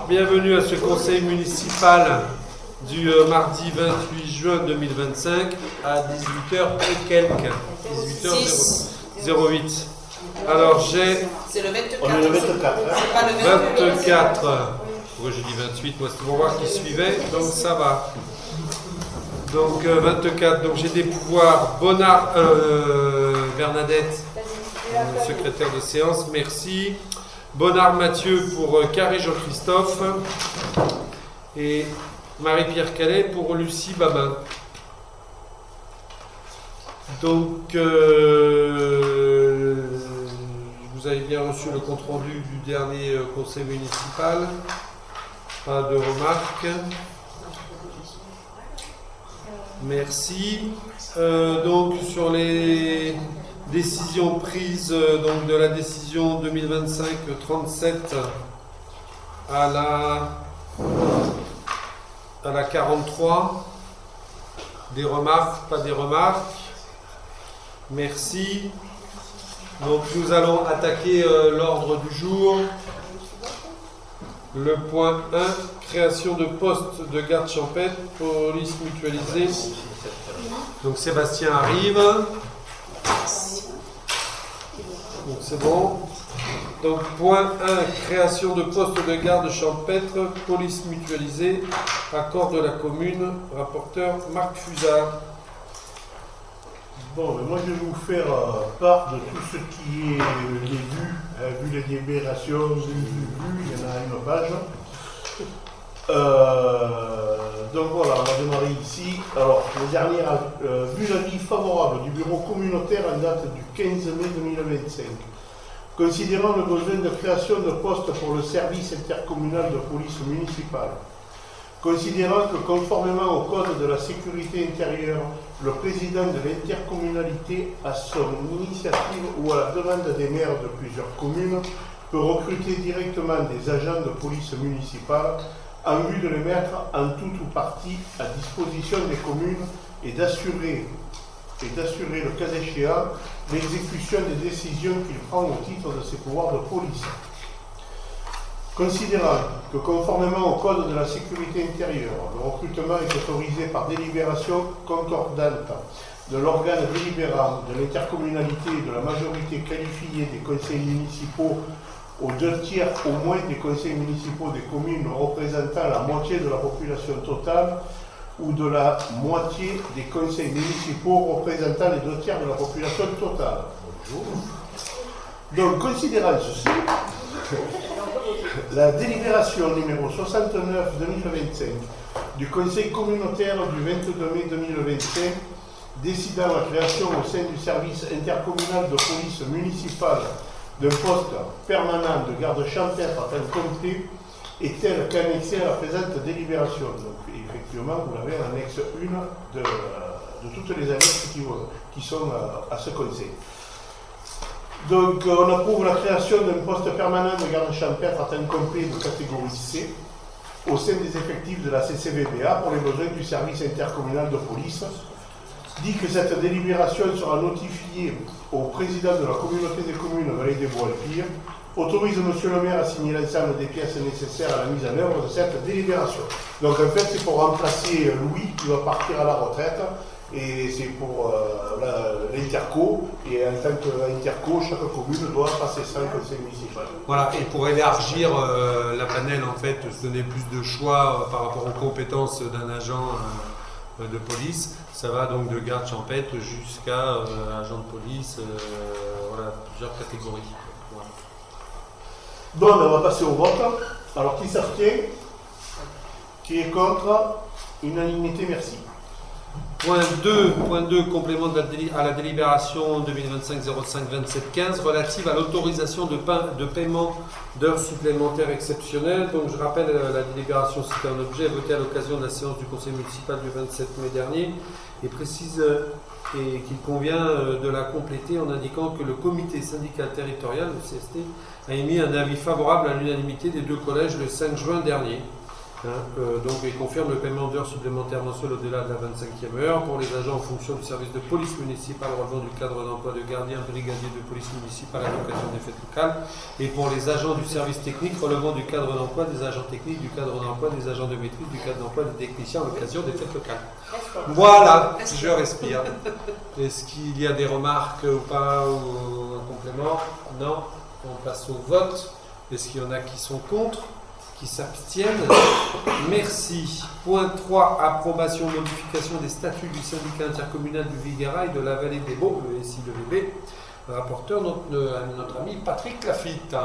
Bienvenue à ce conseil municipal du mardi 28 juin 2025 à 18h et quelques. 18h08. Alors j'ai... C'est le 24. On est le 24. C'est pas le 24. Pourquoi j'ai dit 28? Moi c'est pour voir qui suivait, donc ça va. Donc 24, donc j'ai des pouvoirs. Bernadette, secrétaire de séance, merci. Bonnard Mathieu pour Carré Jean-Christophe. Et Marie-Pierre Calais pour Lucie Babin. Donc, vous avez bien reçu le compte-rendu du dernier conseil municipal. Pas de remarques. Merci. Donc, sur les décisions prises, donc de la décision 2025-37 à la 43, des remarques, pas des remarques. Merci. Donc nous allons attaquer l'ordre du jour. Le point 1, création de postes de garde champêtre, police mutualisée. Donc Sébastien arrive. Donc c'est bon. Donc point 1, création de postes de garde champêtre, police mutualisée, accord de la commune, rapporteur Marc Fusard. Bon, moi je vais vous faire part de tout ce qui est vu les délibérations, il y en a une page. Donc voilà, on va démarrer ici. Alors, le dernier, vu l'avis favorable du bureau communautaire en date du 15 mai 2025, considérant le besoin de création de postes pour le service intercommunal de police municipale, considérant que conformément au code de la sécurité intérieure, le président de l'intercommunalité, à son initiative ou à la demande des maires de plusieurs communes, peut recruter directement des agents de police municipale en vue de les mettre en tout ou partie à disposition des communes et d'assurer le cas échéant l'exécution des décisions qu'il prend au titre de ses pouvoirs de police. Considérant que conformément au code de la sécurité intérieure, le recrutement est autorisé par délibération concordante de l'organe délibérant de l'intercommunalité et de la majorité qualifiée des conseils municipaux aux 2 tiers au moins des conseils municipaux des communes représentant la moitié de la population totale ou de la moitié des conseils municipaux représentant les 2 tiers de la population totale. Donc, considérant ceci, la délibération numéro 69-2025 du Conseil communautaire du 22 mai 2025 décidant la création au sein du service intercommunal de police municipale d'un poste permanent de garde champêtre à temps complet est telle qu'annexée à la présente délibération. Donc effectivement, vous l'avez en annexe 1 de toutes les annexes qui sont à ce conseil. Donc on approuve la création d'un poste permanent de garde champêtre à temps complet de catégorie C au sein des effectifs de la CCVBA pour les besoins du service intercommunal de police. Dit que cette délibération sera notifiée au président de la communauté des communes Vallée des Bois-Alpire, autorise M. le maire à signer l'ensemble des pièces nécessaires à la mise en œuvre de cette délibération. Donc en fait c'est pour remplacer Louis qui va partir à la retraite et c'est pour l'interco, et en tant qu'interco, chaque commune doit passer ça au conseil municipal. Voilà, et pour élargir la panel, en fait, donner plus de choix par rapport aux compétences d'un agent de police, ça va donc de garde champêtre jusqu'à agent de police, voilà, plusieurs catégories. Voilà. Donc on va passer au vote. Alors qui s'abstient? Qui est contre? Unanimité, merci. Point 2, complément à la délibération 2025-05-27-15 relative à l'autorisation de paiement d'heures supplémentaires exceptionnelles. Donc je rappelle la délibération citée en objet votée à l'occasion de la séance du conseil municipal du 27 mai dernier et précise qu'il convient de la compléter en indiquant que le comité syndical territorial, le CST, a émis un avis favorable à l'unanimité des 2 collèges le 5 juin dernier. Donc, il confirme le paiement d'heures supplémentaires mensuelles au-delà de la 25e heure pour les agents en fonction du service de police municipale relevant du cadre d'emploi de gardien brigadier de police municipale à l'occasion des fêtes locales et pour les agents du service technique relevant du cadre d'emploi des agents techniques, du cadre d'emploi des agents de maîtrise, du cadre d'emploi des techniciens à l'occasion des fêtes locales. Voilà, je respire. Est-ce qu'il y a des remarques ou pas ou un complément? Non. On passe au vote. Est-ce qu'il y en a qui sont contre? Qui s'abstiennent? Merci. Point 3, approbation modification des statuts du syndicat intercommunal du Vigara et de la vallée des Baux, le SIWB. Rapporteur, notre ami Patrick Lafitte.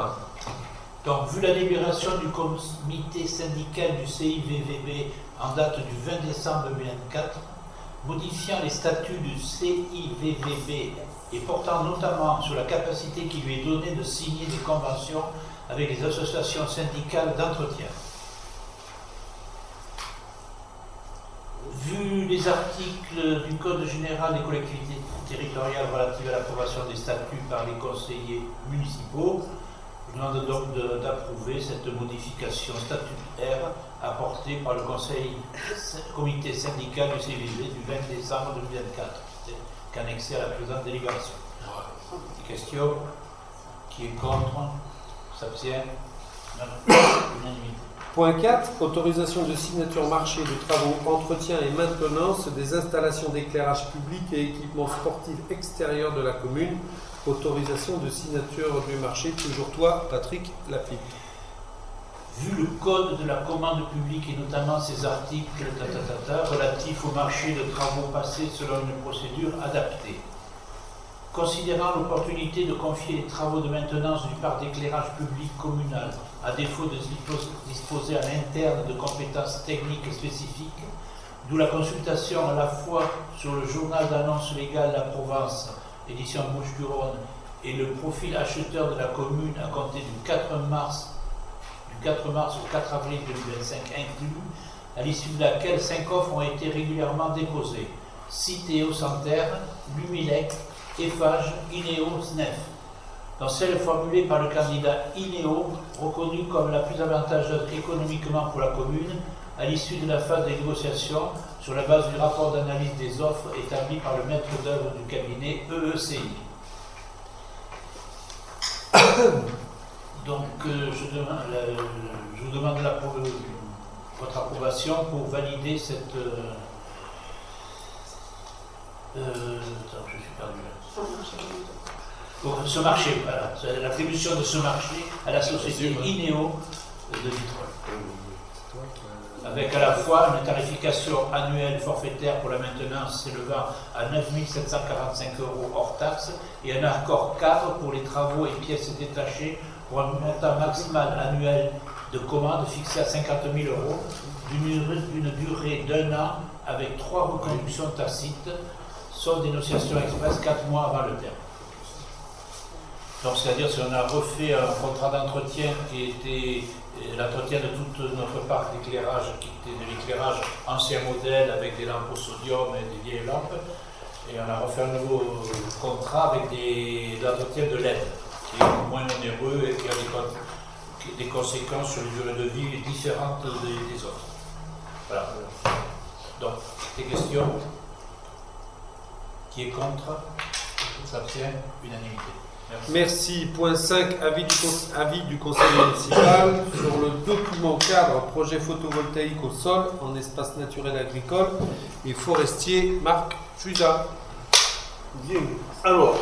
Donc, vu la libération du comité syndical du CIVVB en date du 20 décembre 2024, modifiant les statuts du CIVVB et portant notamment sur la capacité qui lui est donnée de signer des conventions avec les associations syndicales d'entretien. Vu les articles du Code général des collectivités territoriales relatifs à l'approbation des statuts par les conseillers municipaux, je demande donc d'approuver cette modification statutaire apportée par le comité syndical du CVV du 20 décembre 2024, qu'annexé à la présente délibération. Des questions? Qui est contre? S'abstient? Unanimité. Point 4, autorisation de signature marché de travaux, entretien et maintenance des installations d'éclairage public et équipements sportifs extérieurs de la commune. Autorisation de signature du marché, toujours toi, Patrick Lafitte. Vu le code de la commande publique et notamment ses articles relatifs au marché de travaux passés selon une procédure adaptée, considérant l'opportunité de confier les travaux de maintenance du parc d'éclairage public communal, à défaut de disposer à l'interne de compétences techniques spécifiques, d'où la consultation à la fois sur le journal d'annonce légale La Provence, édition Bouches-du-Rhône, et le profil acheteur de la commune à compter du 4 mars au 4 avril 2025 inclus, à l'issue de laquelle 5 offres ont été régulièrement déposées. Citeo Santerre, Lumilec, Eiffage, Inéo, SNEF, dont celle formulée par le candidat Inéo, reconnu comme la plus avantageuse économiquement pour la commune, à l'issue de la phase des négociations, sur la base du rapport d'analyse des offres établi par le maître d'œuvre du cabinet EECI. Donc, je vous demande votre approbation pour valider cette... attends, je suis perdu là. Pour ce marché, voilà, l'attribution de ce marché à la société Inéo de Vitrolles. Avec à la fois une tarification annuelle forfaitaire pour la maintenance s'élevant à 9 745 € hors taxes et un accord cadre pour les travaux et pièces détachées pour un montant maximal annuel de commande fixé à 50 000 €, d'une durée d'1 an avec 3 reconductions tacites, sauf dénonciation express 4 mois avant le terme. Donc, c'est-à-dire si on a refait un contrat d'entretien qui était l'entretien de tout notre parc d'éclairage, qui était de l'éclairage ancien modèle avec des lampes au sodium et des vieilles lampes, et on a refait un nouveau contrat avec l'entretien de LED, qui est moins onéreux et qui a des conséquences sur une durée de vie différentes des autres. Voilà. Donc, des questions? Qui est contre? S'abstient? Unanimité. Merci. Point 5, avis du conseil municipal sur le document cadre projet photovoltaïque au sol en espace naturel agricole et forestier, Marc Fusa. Bien. Alors,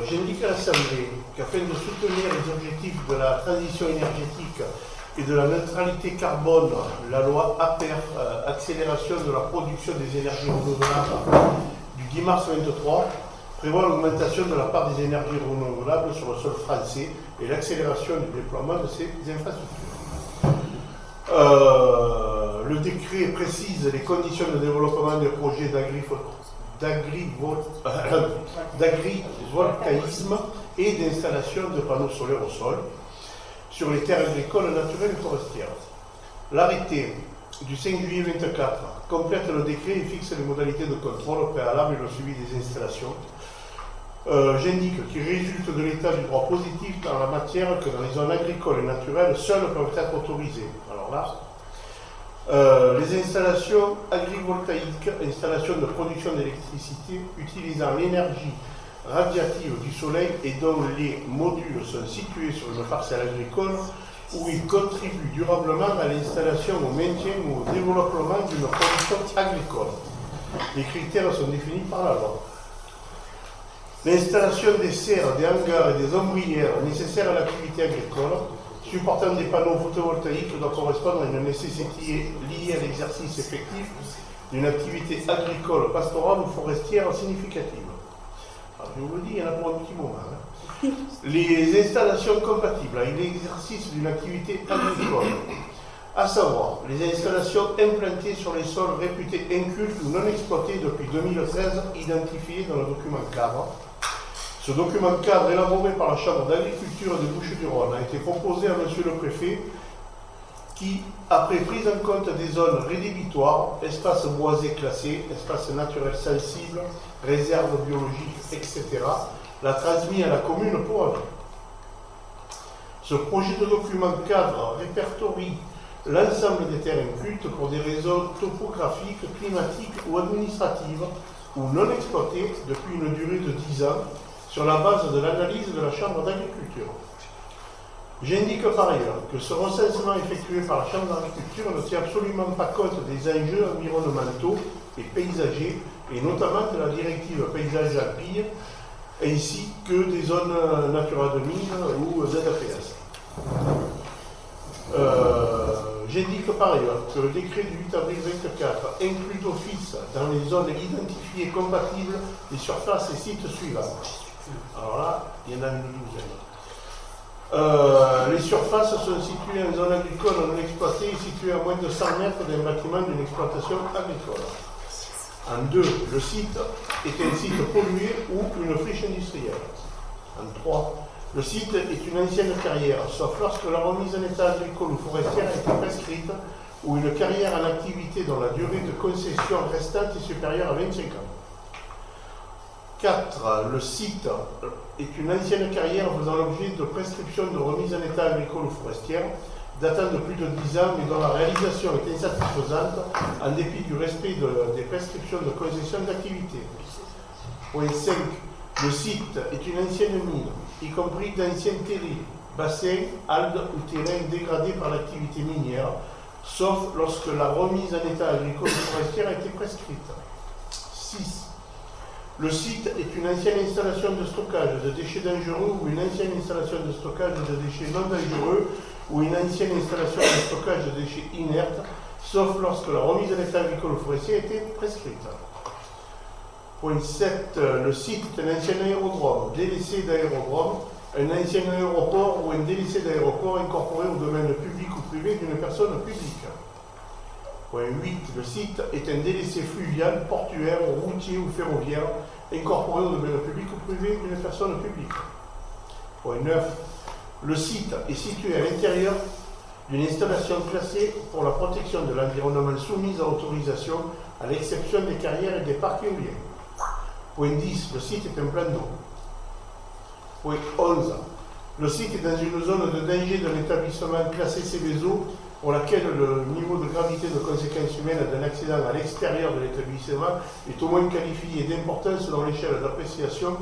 j'indique à l'Assemblée qu'afin de soutenir les objectifs de la transition énergétique et de la neutralité carbone, la loi APER, accélération de la production des énergies renouvelables, du 10 mars 2023, prévoit l'augmentation de la part des énergies renouvelables sur le sol français et l'accélération du déploiement de ces infrastructures. Le décret précise les conditions de développement des projets d'agrivoltaïsme et d'installation de panneaux solaires au sol sur les terres agricoles, naturelles et forestières. L'arrêté du 5 juillet 2024 complète le décret et fixe les modalités de contrôle préalable et le suivi des installations. J'indique qu'il résulte de l'état du droit positif dans la matière que dans les zones agricoles et naturelles, seules peuvent être autorisées. Alors là, Les installations agrivoltaïques, installations de production d'électricité utilisant l'énergie radiative du soleil et dont les modules sont situés sur une parcelle agricole où ils contribuent durablement à l'installation, au maintien ou au développement d'une production agricole. Les critères sont définis par la loi. L'installation des serres, des hangars et des ombrières nécessaires à l'activité agricole, supportant des panneaux photovoltaïques, doit correspondre à une nécessité liée à l'exercice effectif d'une activité agricole, pastorale ou forestière significative. Alors, je vous le dis, il y en a pour un petit moment. Les installations compatibles avec l'exercice d'une activité agricole, à savoir les installations implantées sur les sols réputés incultes ou non exploités depuis 2013, identifiés dans le document cadre. Ce document cadre, élaboré par la Chambre d'agriculture de Bouches-du-Rhône, a été proposé à Monsieur le Préfet qui, après prise en compte des zones rédhibitoires, espaces boisés classés, espaces naturels sensibles, réserves biologiques, etc., l'a transmis à la commune pour avis. Ce projet de document cadre répertorie l'ensemble des terrains cultes pour des raisons topographiques, climatiques ou administratives ou non exploités depuis une durée de 10 ans sur la base de l'analyse de la Chambre d'agriculture. J'indique par ailleurs que ce recensement effectué par la Chambre d'agriculture ne tient absolument pas compte des enjeux environnementaux et paysagers, et notamment de la directive paysage alpine, ainsi que des zones Natura 2000 ou ZAPS. J'indique par ailleurs que le décret du 8 avril 24 inclut d'office dans les zones identifiées compatibles les surfaces et sites suivants. Alors là, il y en a une douzaine. Les surfaces sont situées en zone agricole non exploitée et situées à moins de 100 mètres d'un bâtiment d'une exploitation agricole. En 2, le site est un site pollué ou une friche industrielle. En 3, le site est une ancienne carrière, sauf lorsque la remise en état agricole ou forestière a été prescrite, ou une carrière en activité dont la durée de concession restante est supérieure à 25 ans. 4. Le site est une ancienne carrière faisant l'objet de prescription de remise en état agricole ou forestière, datant de plus de 10 ans, mais dont la réalisation est insatisfaisante en dépit du respect des prescriptions de concession d'activité. Point 5. Le site est une ancienne mine, y compris d'anciens terrils, bassins, algues ou terrains dégradés par l'activité minière, sauf lorsque la remise en état agricole ou forestière a été prescrite. 6. Le site est une ancienne installation de stockage de déchets dangereux ou une ancienne installation de stockage de déchets non dangereux ou une ancienne installation de stockage de déchets inertes, sauf lorsque la remise en état agricole ou forestier a été prescrite. Point 7. Le site est un ancien aérodrome, délaissé d'aérodrome, un ancien aéroport ou un délaissé d'aéroport incorporé au domaine public ou privé d'une personne publique. Point 8. Le site est un délaissé fluvial, portuaire, routier ou ferroviaire, incorporé au domaine public ou privé d'une personne publique. Point 9. Le site est situé à l'intérieur d'une installation classée pour la protection de l'environnement soumise à autorisation, à l'exception des carrières et des parcs éoliens. Point 10. Le site est un plan d'eau. Point 11. Le site est dans une zone de danger d'un établissement classé Céveso pour laquelle le niveau de gravité de conséquences humaines d'un accident à l'extérieur de l'établissement est au moins qualifié d'important selon l'échelle d'appréciation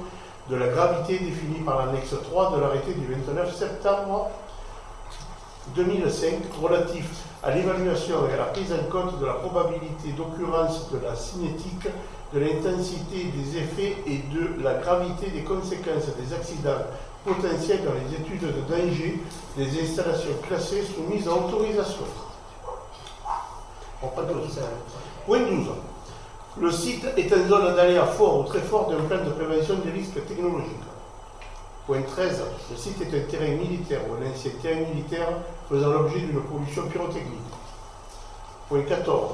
de la gravité définie par l'annexe 3 de l'arrêté du 29 septembre 2005 relatif à l'évaluation et à la prise en compte de la probabilité d'occurrence de la cinétique, de l'intensité des effets et de la gravité des conséquences des accidents potentiels dans les études de danger des installations classées soumises à autorisation. Point 12. Le site est en zone d'aléa fort ou très fort d'un plan de prévention des risques technologiques. Point 13. Le site est un terrain militaire ou un ancien terrain militaire faisant l'objet d'une pollution pyrotechnique. Point 14.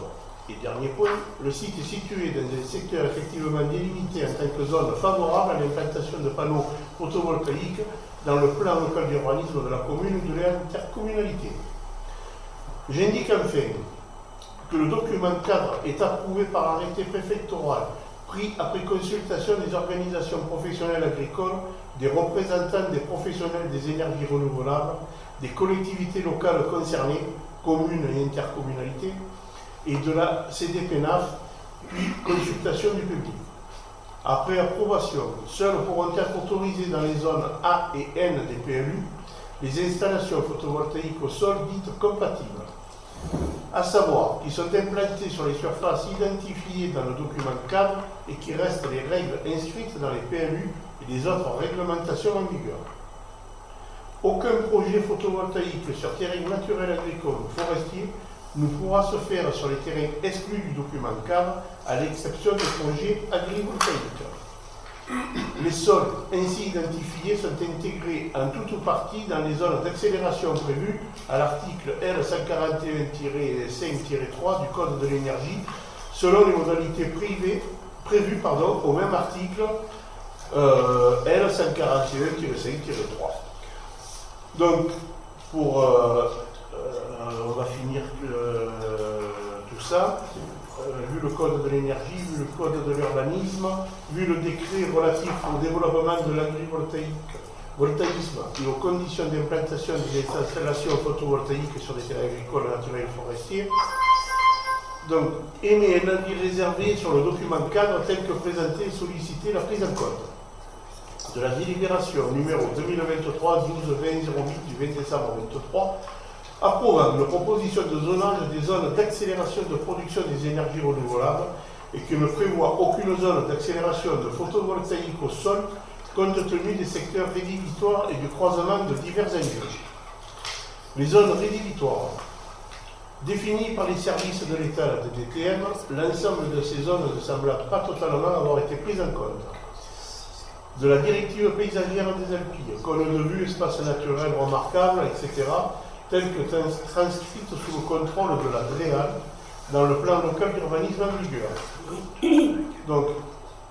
Et dernier point, le site est situé dans un secteur effectivement délimité en tant que zone favorable à l'implantation de panneaux photovoltaïques dans le plan local d'urbanisme de la commune ou de l'intercommunalité. J'indique enfin que le document cadre est approuvé par arrêté préfectoral pris après consultation des organisations professionnelles agricoles, des représentants des professionnels des énergies renouvelables, des collectivités locales concernées, communes et intercommunalités, et de la CDPNAF, puis consultation du public. Après approbation, seules pourront être autorisées dans les zones A et N des PLU les installations photovoltaïques au sol dites compatibles, à savoir qui sont implantées sur les surfaces identifiées dans le document cadre et qui restent les règles inscrites dans les PLU et les autres réglementations en vigueur. Aucun projet photovoltaïque sur terrain naturel agricole ou forestier ne pourra se faire sur les terrains exclus du document cadre, à l'exception des projets agrivoltaïques. Les sols ainsi identifiés sont intégrés en tout ou partie dans les zones d'accélération prévues à l'article L141-5-3 du Code de l'énergie, selon les modalités prévues au même article L141-5-3. Donc, on va finir tout ça. Vu le code de l'énergie, vu le code de l'urbanisme, vu le décret relatif au développement de l'agrivoltaïsme et aux conditions d'implantation des installations photovoltaïques sur des terrains agricoles, naturels et forestiers, donc émet un avis réservé sur le document cadre tel que présenté et sollicité la prise en compte de la délibération numéro 2023-12-20-08 du 20 décembre 2023, approuvant une proposition de zonage des zones d'accélération de production des énergies renouvelables et qui ne prévoit aucune zone d'accélération de photovoltaïque au sol compte tenu des secteurs rédhibitoires et du croisement de divers individus. Les zones rédhibitoires. Définies par les services de l'État, la DDTM, l'ensemble de ces zones ne semble pas totalement avoir été prises en compte. De la directive paysagère des Alpilles, cône de vue, espace naturel remarquable, etc., telle que transcrite sous le contrôle de la DREAL dans le plan local d'urbanisme en vigueur. Donc,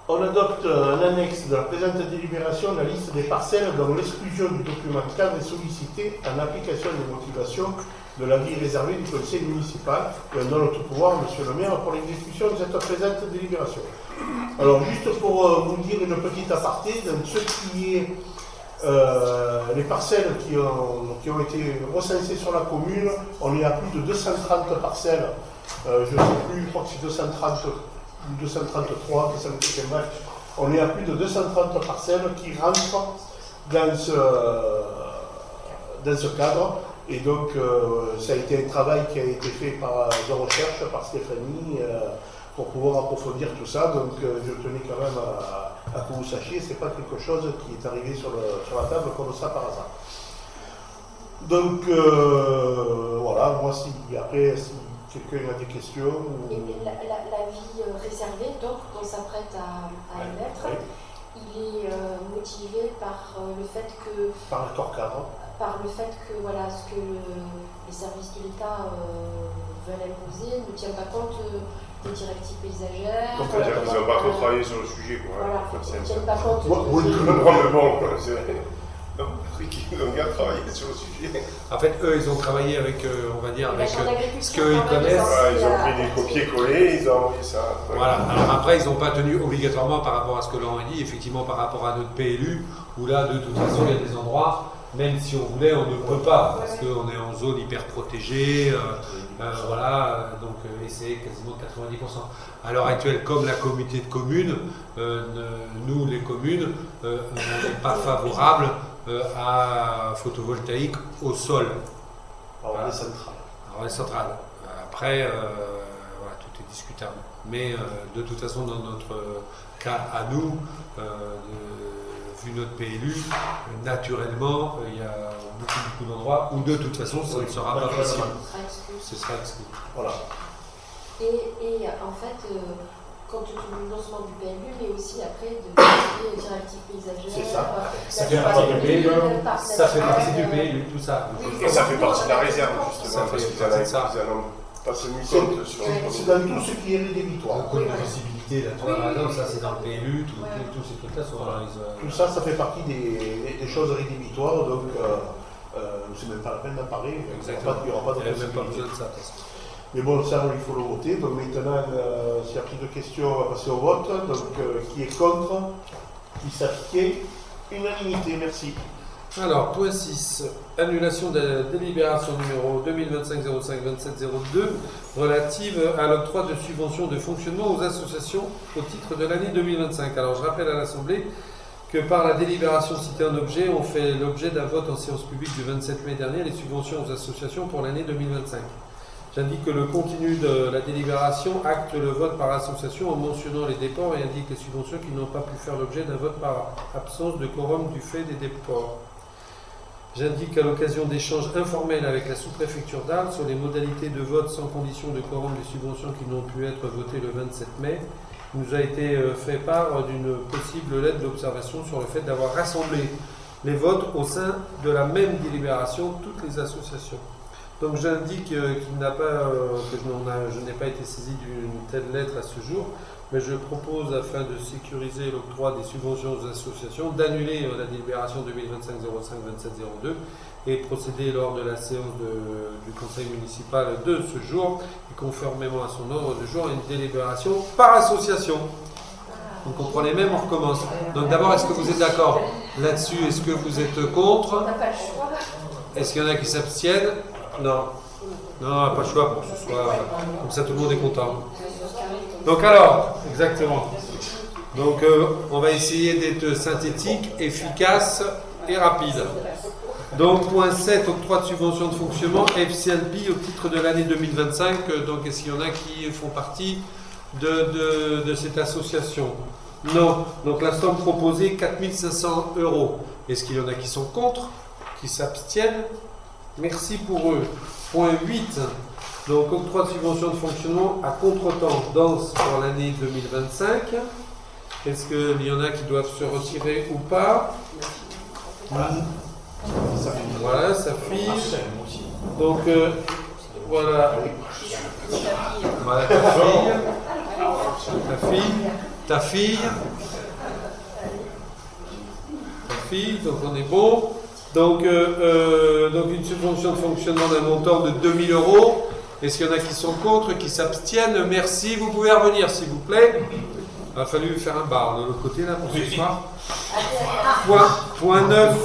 on adopte en annexe de la présente délibération la liste des parcelles dont l'exclusion du document cadre est sollicitée en application des motivations de l'avis réservé du conseil municipal et on donne tout pouvoir, monsieur le maire, pour l'exécution de cette présente délibération. Alors, juste pour vous dire une petite aparté, dans ce qui est les parcelles qui ont été recensées sur la commune, on est à plus de 230 parcelles, je ne sais plus, je crois que c'est 230 ou 233, on est à plus de 230 parcelles qui rentrent dans ce cadre. Et donc, ça a été un travail qui a été fait de recherche par Stéphanie pour pouvoir approfondir tout ça. Donc, je tenais quand même à que vous sachiez, ce n'est pas quelque chose qui est arrivé sur la table comme ça par hasard. Donc, voilà, moi, si quelqu'un a des questions. Et l'avis réservé, donc, qu'on s'apprête à émettre, il est motivé par le fait que. Par l'accord cadre. Par le fait que voilà, ce que les services de l'État veulent imposer ne tient pas compte des directives paysagères. C'est-à-dire qu'ils n'ont pas trop travaillé sur le sujet. Voilà, ils ne tiennent pas compte. Probablement, c'est vrai. Non, ils ont bien travaillé sur le sujet. En fait, eux, ils ont travaillé avec, on va dire, avec ce qu'ils connaissent. Voilà, ils ont pris des copier-coller, ils ont envoyé ça. Voilà, alors après, ils n'ont pas tenu obligatoirement par rapport à ce que l'on a dit, effectivement par rapport à notre PLU, où là, de toute façon, il y a des endroits. Même si on voulait, on ne peut pas, parce qu'on est en zone hyper protégée, voilà, donc et c'est quasiment 90%. À l'heure actuelle, comme la communauté de communes, nous, les communes, on n'est pas favorables à photovoltaïque au sol. Alors, les centrales. Alors, les centrales. Après, voilà, tout est discutable. Mais de toute façon, dans notre cas à nous, vu notre PLU, naturellement, il y a beaucoup d'endroits où de toute façon, ça ne sera pas possible. Ce sera exclu. Voilà. Et en fait, compte tenu du lancement du PLU, mais aussi après de les directives paysagères. C'est ça. Ça fait partie du PLU. Ça fait partie du PLU, tout ça. Et ça fait partie de la réserve, justement, parce qu'ils partie de ça. n'ont pas tenu compte sur C'est dans tout ce qui est rédhibitoire. Le code de visibilité, la tour par exemple, ça c'est dans le PLU, tous ces trucs-là sont dans les. Tout ça, ça fait partie des choses rédhibitoires, donc c'est même pas la peine d'en parler. Exactement. Il n'y aura pas de même pas possibilité. besoin de ça. Mais bon, ça, il faut le voter. Donc maintenant, s'il n'y a plus de questions, on va passer au vote. Donc, qui est contre? Qui s'abstient? Unanimité, merci. Alors, point 6, annulation de la délibération numéro 2025-05-27-02 relative à l'octroi de subventions de fonctionnement aux associations au titre de l'année 2025. Alors, je rappelle à l'Assemblée que par la délibération citée en objet, on fait l'objet d'un vote en séance publique du 27 mai dernier, les subventions aux associations pour l'année 2025. J'indique que le contenu de la délibération acte le vote par association en mentionnant les déports et indique les subventions qui n'ont pas pu faire l'objet d'un vote par absence de quorum du fait des déports. J'indique qu'à l'occasion d'échanges informels avec la sous-préfecture d'Arles sur les modalités de vote sans condition de quorum des subventions qui n'ont pu être votées le 27 mai, il nous a été fait part d'une possible lettre d'observation sur le fait d'avoir rassemblé les votes au sein de la même délibération, toutes les associations. Donc j'indique qu'il n'a pas, que je n'ai pas été saisi d'une telle lettre à ce jour, mais je propose, afin de sécuriser l'octroi des subventions aux associations, d'annuler la délibération 2025-05-27-02 et procéder lors de la séance du conseil municipal de ce jour, et conformément à son ordre du jour, à une délibération par association. Vous comprenez même, on recommence. Donc d'abord, est-ce que vous êtes d'accord là-dessus? Est-ce que vous êtes contre? On n'a pas le choix. Est-ce qu'il y en a qui s'abstiennent? Non. Non, pas le choix pour que ce soit comme ça, tout le monde est content. Donc alors, exactement. Donc on va essayer d'être synthétique, efficace et rapide. Donc point 7, octroi de subvention de fonctionnement FCNP au titre de l'année 2025. Donc est-ce qu'il y en a qui font partie de cette association? Non. Donc la somme proposée, 4 500 €. Est-ce qu'il y en a qui sont contre? Qui s'abstiennent? Merci pour eux. Point 8. Donc, octroi de subvention de fonctionnement à contretemps danse pour l'année 2025. Est-ce qu'il y en a qui doivent se retirer ou pas? Voilà, ça file. Donc, voilà. Voilà ta fille. Ta fille. Donc on est bon. Donc une subvention de fonctionnement d'un montant de 2 000 €. Est-ce qu'il y en a qui sont contre, qui s'abstiennent? Merci, vous pouvez revenir s'il vous plaît. Il a fallu faire un bar de l'autre côté là pour ce soir. Point 9.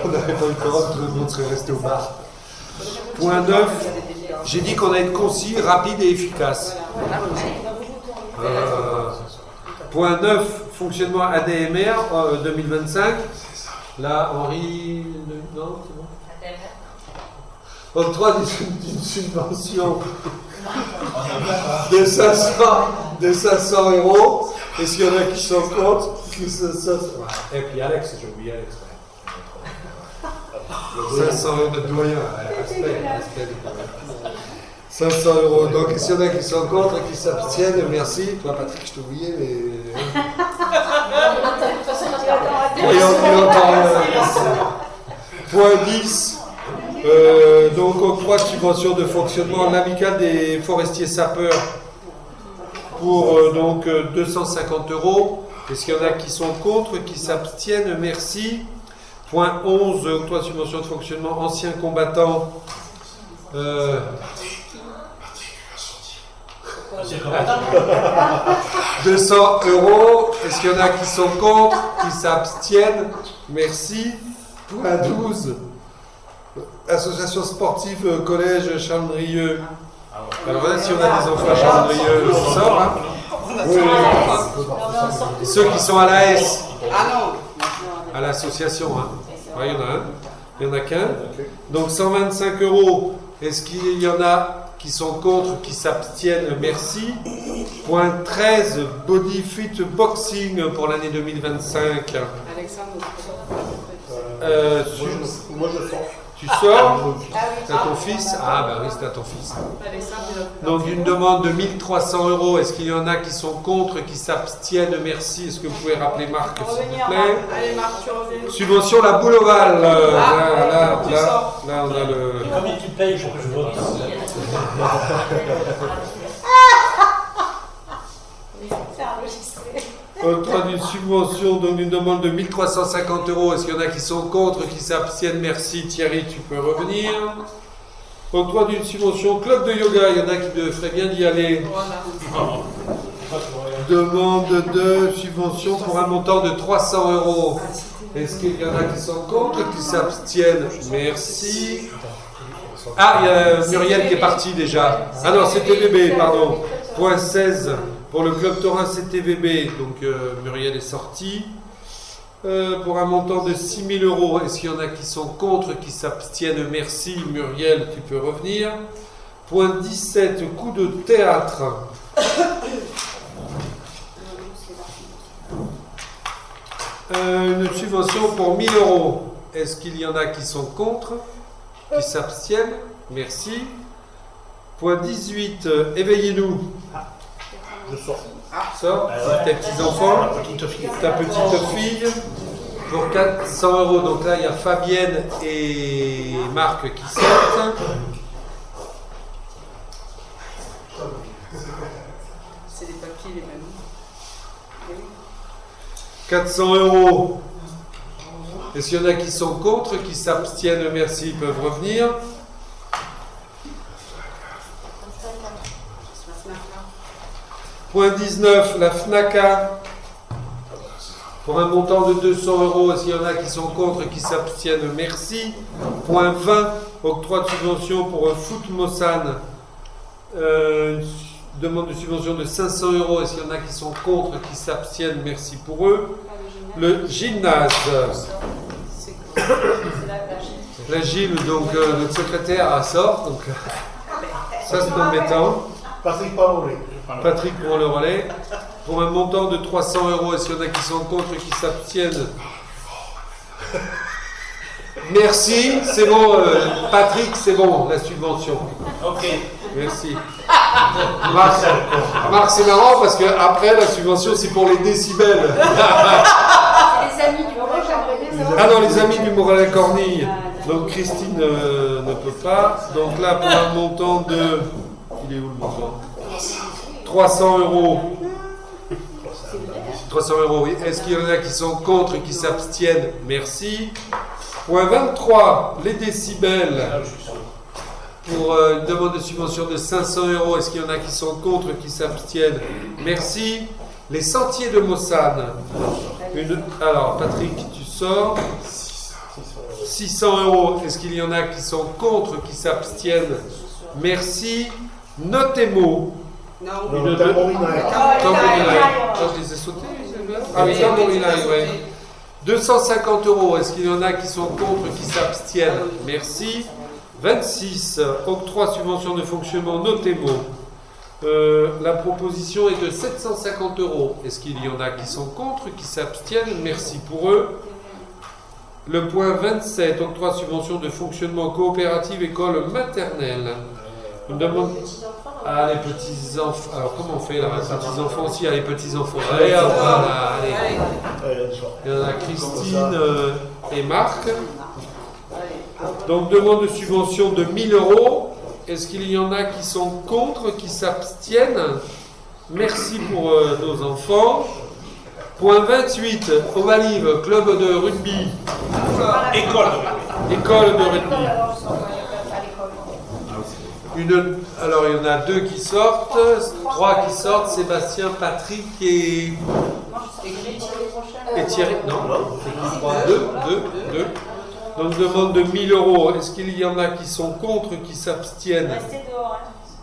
On n'avait pas eu le quorum, tout le monde serait resté au bar. Point 9. J'ai dit qu'on allait être concis, rapide et efficace. Point 9. Fonctionnement ADMR 2025. Là, Henri. Non, c'est bon. Octroi d'une subvention de 500 €. Est-ce qu'il y en a qui sont contre? Et puis Alex, j'ai oublié Alex. 500 € de doyen. Respect. 500 €. Donc, est-ce qu'il y en a qui sont contre et qui s'abstiennent? Merci. Toi, Patrick, je t'ai oublié, mais. Point 10. Donc, octroi de subvention de fonctionnement l'amicale des forestiers sapeurs pour 250 €. Est-ce qu'il y en a qui sont contre, qui s'abstiennent? Merci. Point 11. Octroi de subvention de fonctionnement anciens combattants. 200 €. Est-ce qu'il y en a qui sont contre, qui s'abstiennent? Merci. Point 12. Association sportive collège Chandrieux. Alors voilà, si on a des enfants à Chandrieux, on sort. Hein. Oui. Ceux qui sont à l'AS. À l'association. Hein. Ouais, il y en a un. Il n'y en a qu'un. Donc 125 €. Est-ce qu'il y en a qui sont contre, qui s'abstiennent? Merci. Point 13, Body Fit Boxing pour l'année 2025. Alexandre. Moi je sors. Tu sors? C'est à ton fils? Ah bah oui, c'est à ton fils. Donc une demande de 1 300 €. Est-ce qu'il y en a qui sont contre, qui s'abstiennent? Merci. Est-ce que vous pouvez rappeler Marc, s'il vous plaît? Allez Marc, tu reviens. Subvention la boule ovale. Là, on a le... Combien tu payes pour que je vote? Octroi d'une subvention, donc une demande de 1 350 €. Est-ce qu'il y en a qui sont contre, qui s'abstiennent? Merci. Thierry, tu peux revenir. Octroi d'une subvention club de yoga, il y en a qui feraient bien d'y aller. Voilà. Demande de subvention pour un montant de 300 €. Est-ce qu'il y en a qui sont contre, qui s'abstiennent? Merci. Ah, il y a Muriel qui est partie déjà. Ah non, c'est TVB, pardon. Point 16 pour le club taurin CTVB. Donc Muriel est sortie. Pour un montant de 6 000 €. Est-ce qu'il y en a qui sont contre, qui s'abstiennent? Merci. Muriel, tu peux revenir. Point 17, coup de théâtre. Une subvention pour 1 000 €. Est-ce qu'il y en a qui sont contre, qui s'abstiennent? Merci. Point 18, éveillez-nous. Je sors. Sors, tes petits-enfants, ta petite fille, pour 400 €. Donc là, il y a Fabienne et Marc qui sortent. C'est les papiers les mêmes. Oui. 400 €. Est-ce qu'il y en a qui sont contre, qui s'abstiennent? Merci, ils peuvent revenir. Point 19, la FNACA. Pour un montant de 200 €. Est-ce qu'il y en a qui sont contre, qui s'abstiennent? Merci. Point 20, octroi de subvention pour Foot Mossane. Demande de subvention de 500 €. Est-ce qu'il y en a qui sont contre, qui s'abstiennent? Merci pour eux. Le gymnase. La Gilles, donc notre secrétaire sort. Donc, ça c'est embêtant. Patrick Parolé. Patrick pour le relais. Pour un montant de 300 €. Est-ce qu'il y en a qui sont contre, qui s'abstiennent? Merci, c'est bon, Patrick, c'est bon, la subvention. Ok. Merci. Marc, c'est marrant parce que après la subvention, c'est pour les décibels. Les amis du Morel. Ah non, les amis du Morel-Cornille. Donc Christine ne peut pas. Donc là, pour un montant de... Il est où le montant? 300 €. 300 €, oui. Est-ce qu'il y en a qui sont contre, qui s'abstiennent? Merci. Point 23, les décibels. Pour une demande de subvention de 500 €. Est-ce qu'il y en a qui sont contre, qui s'abstiennent? Merci. Les sentiers de Mossane. Alors, Patrick, tu sors. 600 €. Est-ce qu'il y en a qui sont contre, qui s'abstiennent? Merci. Notemo. Non. Le tambourinaille. Je les ai sautés. Ah oui, tambourinaille, oui. 250 €. Est-ce qu'il y en a qui sont contre, qui s'abstiennent? Merci. 26. Octroi subvention de fonctionnement Notemo. La proposition est de 750 €. Est-ce qu'il y en a qui sont contre, qui s'abstiennent? Merci pour eux. Le point 27. Octroi subvention de fonctionnement coopérative école maternelle. Une demande... Ah, les petits-enfants. Alors, comment on fait là? Les petits-enfants aussi, les petits-enfants. Allez, allez. Il y en a Christine et Marc. Donc, demande de subvention de 1 000 €. Est-ce qu'il y en a qui sont contre, qui s'abstiennent? Merci pour nos enfants. Point 28, Ovalive, club de rugby. École de rugby. Alors, il y en a 2 qui sortent, 3 qui sortent, Sébastien, Patrick et Thierry. Non, 2. Donc, demande de 1 000 €. Est-ce qu'il y en a qui sont contre, qui s'abstiennent?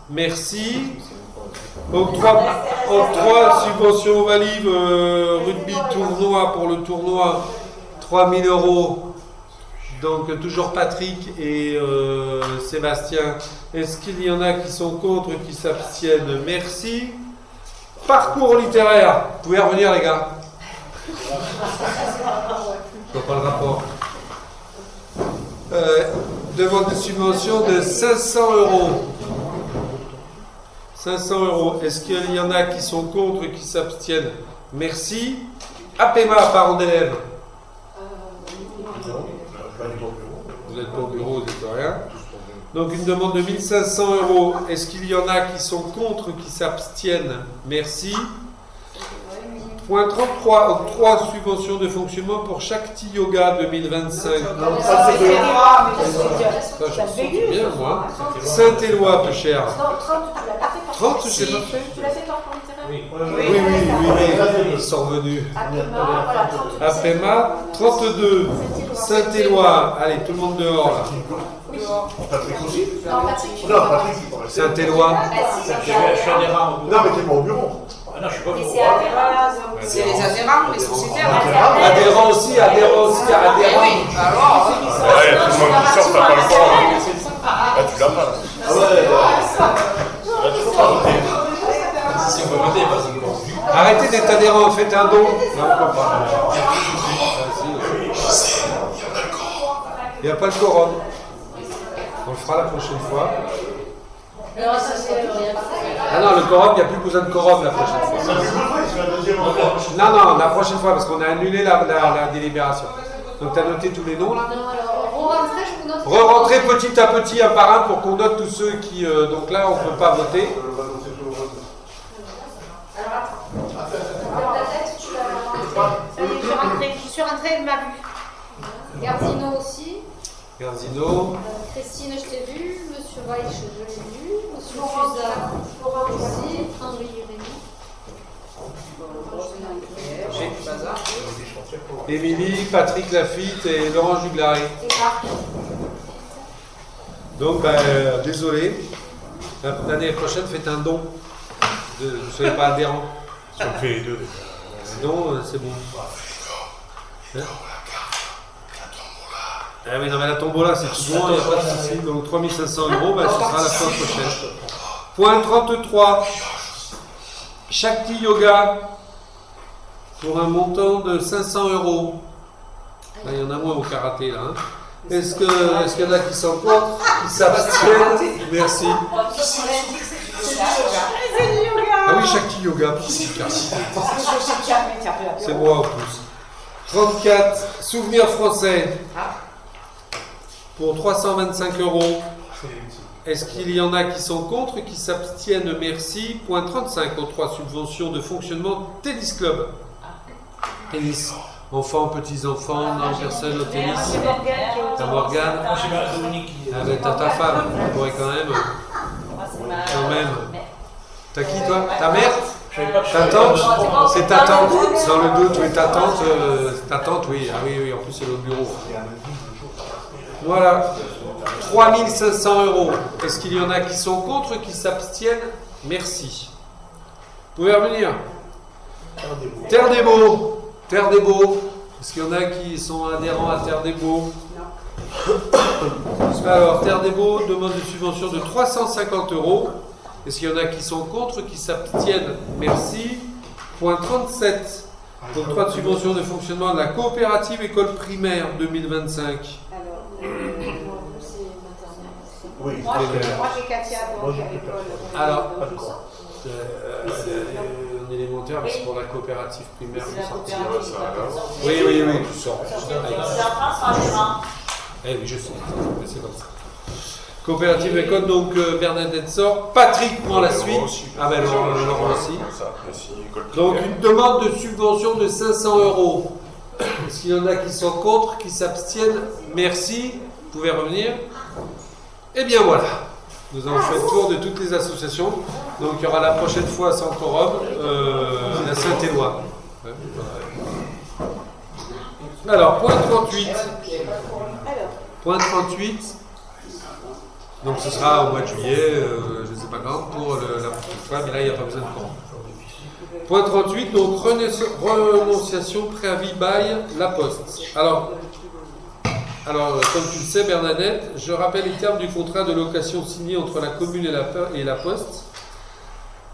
Merci. Octroi, subvention Ovalive, rugby tournoi pour le tournoi, 3 000 €. Donc, toujours Patrick et Sébastien. Est-ce qu'il y en a qui sont contre, qui s'abstiennent? Merci. Parcours littéraire. Vous pouvez revenir, les gars. Je vois pas le rapport. Demande de subvention de 500 €. 500 €. Est-ce qu'il y en a qui sont contre, qui s'abstiennent? Merci. APEMA, parents d'élèves. Vous n'êtes pas au bureau, vous n'êtes rien. Donc une demande de 1 500 €. Est-ce qu'il y en a qui sont contre, qui s'abstiennent? Merci. Point 33, octroi subvention de fonctionnement pour Shakti Yoga 2025. Non, ça c'est de... Ça, je me sens bien, moi. Saint-Éloi, peu cher. Non, 30, tu l'as pas fait par 30, je l'ai pas fait. Tu l'as fait par contre, Oui. Oui, ils sont revenus. Apema, voilà, 32. Apema, 32. Saint-Éloi, allez, tout le monde dehors là. Patrick aussi? Non, Patrick. Non, Patrick, il pourrait. Saint-Éloi. Je suis adhérent au bureau. Non, mais t'es pas au bureau. Ah non, je suis pas au Mais bureau. c'est adhérent. C'est les adhérents, les sociétaires. Adhérents aussi, adhérents aussi, Eh adhérents. oui, alors. Ouais, il y a tout le monde qui sort, t'as pas le temps. Ah, tu l'as pas. Ah ouais, Là, tu peux pas voter. Si on peut voter, parce que bon. Arrêtez d'être adhérents, faites un don. Il n'y a pas le quorum. On le fera la prochaine fois. Non, ça c'est rien. Ah non, le quorum, il n'y a plus besoin de quorum la prochaine fois. c'est la deuxième fois. Non, la prochaine fois, parce qu'on a annulé la délibération. Donc tu as noté tous les noms là. Non, alors, re-rentrez, je vous note. Re-rentrez petit à petit, un par un, pour qu'on note tous ceux qui... donc là, on ne peut pas voter. Alors, attends. Ta tête, tu vas. Ça y est, je suis rentrée, elle m'a vu. Gardino aussi. Garzino. Christine, je t'ai vu. Monsieur Reich, je l'ai vu. Monsieur Fusa, Florent aussi. Henri Rémy. Émilie, Patrick Lafitte et Laurent Juglaré. Et Marc. Donc, désolé. L'année prochaine, faites un don. Vous ne soyez pas adhérents. Si on fait les deux, Sinon, c'est bon. Hein? Ah oui, non, mais la tombola, c'est tout bon, il n'y a pas de souci. Donc 3500 €, ce sera la fois prochaine. Point 33. Shakti Yoga pour un montant de 500 €. Là, il y en a moins au karaté, là. Hein. Est-ce qu'il y en a qui sont contre, qui s'abstiennent? Merci. Ah oui, Shakti Yoga. C'est moi en plus. 34. Souvenir français. Pour 325 €. Est-ce qu'il y en a qui sont contre, qui s'abstiennent? Merci. Point 35. Aux 3 subventions de fonctionnement Tennis Club. Tennis. Enfants, petits-enfants, non, personne au tennis. T'as Morgane. Moi, j'ai ma Dominique qui. Ah ben t'as ta femme, on pourrait quand même. Quand même. T'as qui toi? Ta mère? Ta tante? C'est ta tante. Dans le doute, oui, ta tante, oui. Ah oui, en plus c'est le bureau. Voilà. 3500 €. Est-ce qu'il y en a qui sont contre, qui s'abstiennent? Merci. Vous pouvez revenir. Terre des Beaux. Terre des Beaux. Est-ce qu'il y en a qui sont adhérents à Terre des Beaux? Non. Alors, Terre des Beaux demande une subvention de 350 €. Est-ce qu'il y en a qui sont contre, qui s'abstiennent? Merci. Point 37. Donc, 3 subventions de fonctionnement de la coopérative école primaire 2025. Alors, c'est maternelle. Oui, Moi, j'ai Katia, donc à l'école. Alors, en élémentaire, mais c'est pour la coopérative primaire. C'est la vous sortez. coopérative. Oui, tu sors. enfants. Eh oui, je sais, mais c'est comme ça. Coopérative école, donc Bernadette sort. Patrick prend la suite. Ah ben Laurent aussi. Donc une demande de subvention de 500 €. Est-ce qu'il y en a qui sont contre, qui s'abstiennent? Merci. Vous pouvez revenir. Eh bien voilà. Nous avons fait le tour de toutes les associations. Donc il y aura la prochaine fois sans quorum la Saint-Éloi. Alors, point 38. Point 38. Donc ce sera au mois de juillet, je ne sais pas quand, pour la prochaine fois, mais là il n'y a pas besoin de quorum. Point 38, donc renonciation, préavis, bail, la Poste. Alors, comme tu le sais Bernadette, je rappelle les termes du contrat de location signé entre la commune et la Poste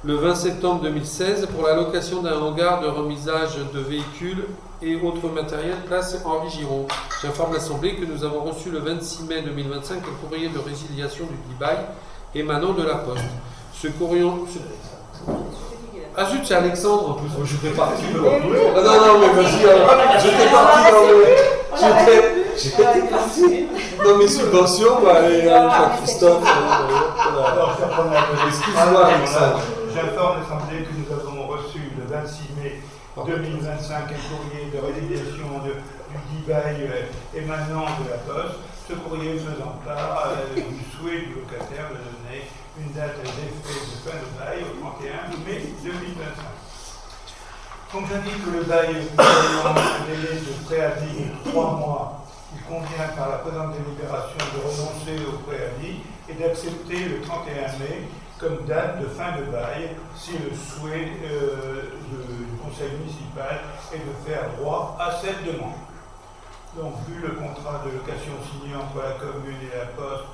le 20 septembre 2016 pour la location d'un hangar de remisage de véhicules et autres matériels place Henri Giron. J'informe l'Assemblée que nous avons reçu le 26 mai 2025 un courrier de résiliation du bail émanant de la Poste. Ce courrier... Ah zut, c'est Alexandre en plus, moi j'étais parti. Ah non, mais vas-y, j'étais parti dans le... J'étais parti dans mes subventions, allez, Jean-Christophe. Excuse-moi, Alexandre. J'informe l'Assemblée que nous avons reçu le 26 mai 2025, un courrier de résiliation du dit bail émanant de la Poste. Ce courrier faisant part du souhait du locataire de donner une date d'effet de fin de bail au 31 mai 2025. Comme j'indique que le bail ayant un délai de préavis de 3 mois, il convient par la présente délibération de renoncer au préavis et d'accepter le 31 mai comme date de fin de bail si le souhait du conseil municipal est de faire droit à cette demande. Donc, vu le contrat de location signé entre la commune et la Poste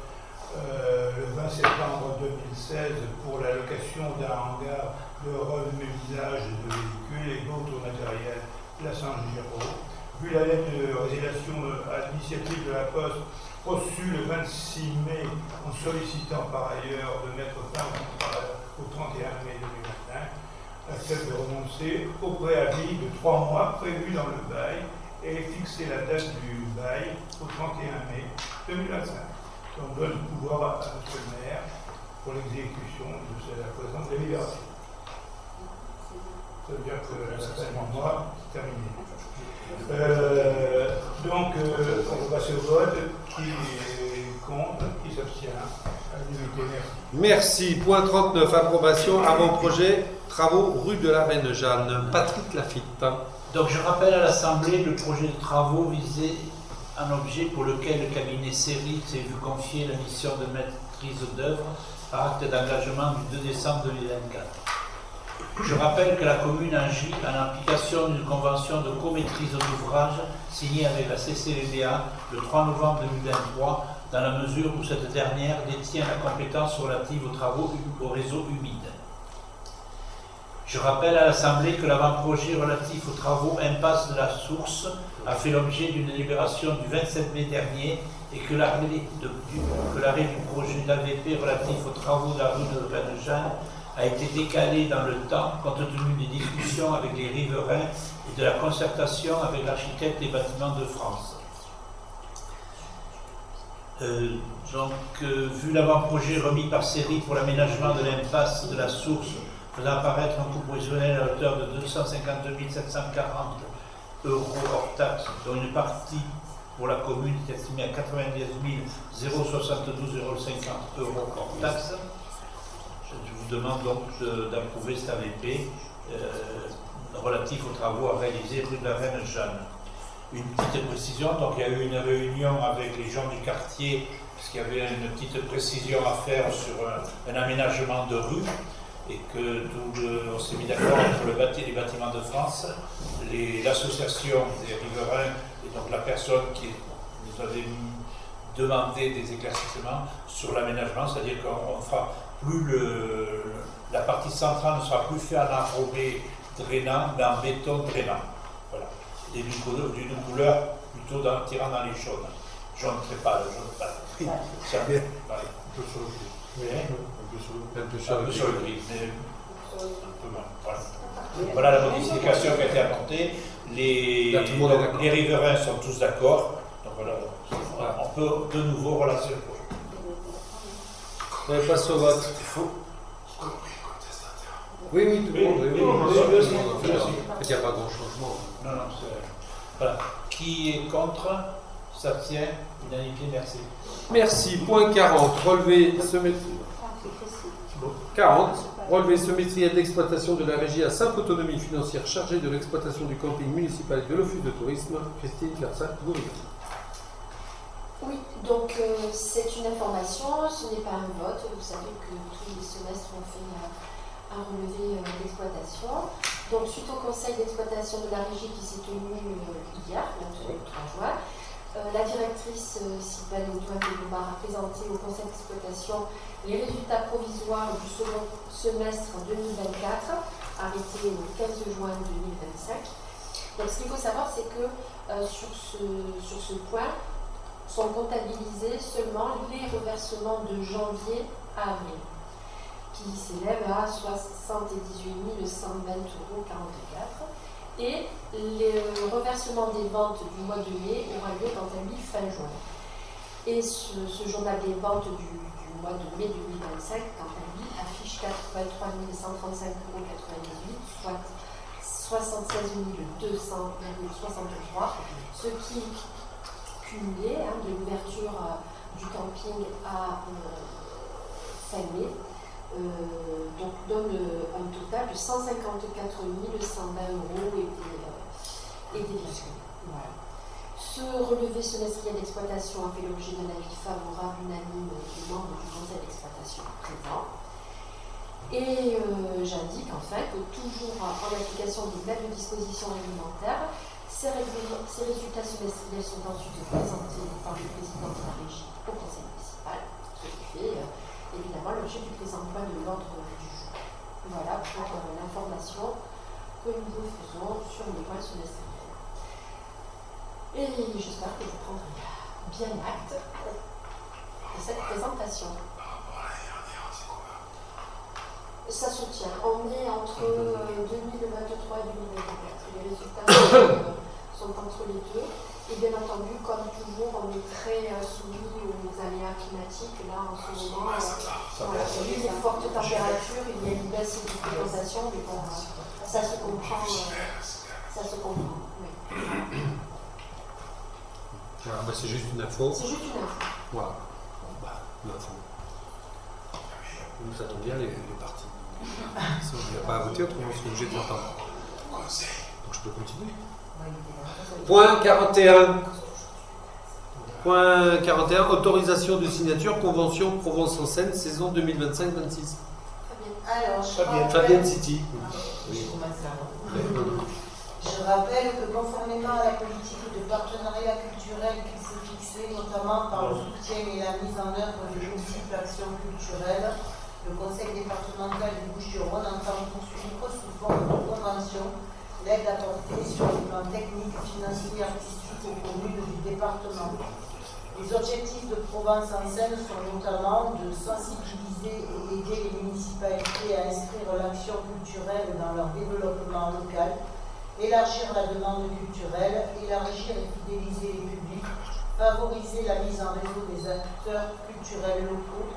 le 20 septembre 2016 pour la location d'un hangar de remisage de véhicules et d'autres matériels de la Saint-Giraud, vu la lettre de résiliation à l'initiative de la Poste reçue le 26 mai en sollicitant par ailleurs de mettre fin au contrat au 31 mai 2025, accepte de renoncer au préavis de 3 mois prévu dans le bail et fixer la date du bail au 31 mai 2025. On donne le pouvoir à notre maire pour l'exécution de la présente délibération. Ça veut dire que la mois c'est terminé. Donc, on va passer au vote. Qui est contre, qui s'abstient? À l'unité, merci. Merci. Point 39, approbation avant-projet, travaux rue de la Reine Jeanne. Patrick Lafitte. Donc je rappelle à l'Assemblée le projet de travaux visait un objet pour lequel le cabinet Sérit s'est vu confier la mission de maîtrise d'œuvre par acte d'engagement du 2 décembre 2024. Je rappelle que la commune agit en application d'une convention de comaîtrise d'ouvrage signée avec la CCLDA le 3 novembre 2023 dans la mesure où cette dernière détient la compétence relative aux travaux au réseau humide. Je rappelle à l'Assemblée que l'avant-projet relatif aux travaux impasse de la Source a fait l'objet d'une délibération du 27 mai dernier et que l'arrêt du projet d'AVP relatif aux travaux de la rue de Reine-Jeanne a été décalé dans le temps compte tenu des discussions avec les riverains et de la concertation avec l'architecte des bâtiments de France. Vu l'avant-projet remis par Série pour l'aménagement de l'impasse de la Source, faisant apparaître un coût prévisionnel à hauteur de 252 740 € hors taxe, dont une partie pour la commune est estimée à 90 072,50 € hors taxe. Je vous demande donc d'approuver cet AVP relatif aux travaux à réaliser rue de la Reine Jeanne. Une petite précision, donc il y a eu une réunion avec les gens du quartier, puisqu'il y avait une petite précision à faire sur un aménagement de rue, et que on s'est mis d'accord entre les bâtiments de France, l'association des riverains et donc la personne qui nous avait demandé des éclaircissements sur l'aménagement, c'est-à-dire qu'on ne fera plus la partie centrale ne sera plus faite en enrobé drainant, mais en béton drainant. Voilà. Et d'une couleur plutôt tirant dans les jaunes. Jaune très pâle, jaune pâle. Ça, voilà. Un peu sur le gris. Oui, un peu sur le gris, mais un peu moins. Voilà. Voilà la modification qui a été apportée. Les riverains sont tous d'accord. Donc voilà, on peut de nouveau relancer le projet. On passe au vote. Oui, tout le monde. Il n'y a pas grand changement. Non, c'est... Voilà. Qui est contre? S'abstient? Unanimité, merci. Merci. Point 40. Relevé semestriel. 40. Relevé semestriel d'exploitation de la régie à simple autonomie financière chargée de l'exploitation du camping municipal et de l'office de tourisme. Christine Fersac-Goury. Oui, donc c'est une information, ce n'est pas un vote. Vous savez que tous les semestres on fait un relevé d'exploitation. Donc suite au conseil d'exploitation de la régie qui s'est tenu hier, le 3 juin, la directrice Sylvain Audouin-Belomar a présenté au conseil d'exploitation les résultats provisoires du second semestre 2024, arrêté le 15 juin 2025. Donc ce qu'il faut savoir, c'est que sur ce point, sont comptabilisés seulement les reversements de janvier à avril, qui s'élèvent à 78 120,44 € et le reversement des ventes du mois de mai aura lieu quant à lui fin juin. Et ce journal des ventes du mois de mai 2025, quant à lui, affiche 83 135,98 €, soit 76 200,63, ce qui, cumulé de l'ouverture du camping à fin mai, donc donne un total de 154 120 € et des virgules. Voilà. Ce relevé semestriel d'exploitation a fait l'objet d'un avis favorable unanime du membre du conseil d'exploitation présent. Et j'indique enfin que toujours en application des mêmes dispositions réglementaires, ces résultats semestriels sont ensuite présentés par le président de la régie au conseil municipal, ce qui fait évidemment l'objet du présent point de l'ordre du jour. Voilà pour l'information que nous vous faisons sur les points semestriels. Et j'espère que vous prendrez bien acte de cette présentation. Ça se tient. On est entre 2023 et 2024. Les résultats sont entre les deux. Et bien entendu, comme toujours, on est très soumis aux aléas climatiques. Là, en ce moment, il y a une forte température, il y a une baisse de fréquentation, mais bon, ça se comprend. Oui. Voilà, c'est juste une info. C'est juste une info. Voilà. Une info. Ça tombe bien les partis. Si on n'y a pas à voter, autrement on sera obligé de l'entendre. Donc je peux continuer. Point 41. Point 41. Autorisation de signature, convention Provence-en-Seine, saison 2025-26. Alors, Fabienne City. Oui. Je rappelle que conformément à la politique de partenariat culturel qui s'est fixée, notamment par le soutien et la mise en œuvre de multiples actions culturelles, le Conseil départemental du Bouches-du-Rhône entend poursuivre sous forme de convention l'aide apportée sur le plan technique, financier et artistique aux communes du département. Les objectifs de Provence-en-Seine sont notamment de sensibiliser et aider les municipalités à inscrire l'action culturelle dans leur développement local, élargir la demande culturelle, élargir et fidéliser les publics, favoriser la mise en réseau des acteurs culturels locaux,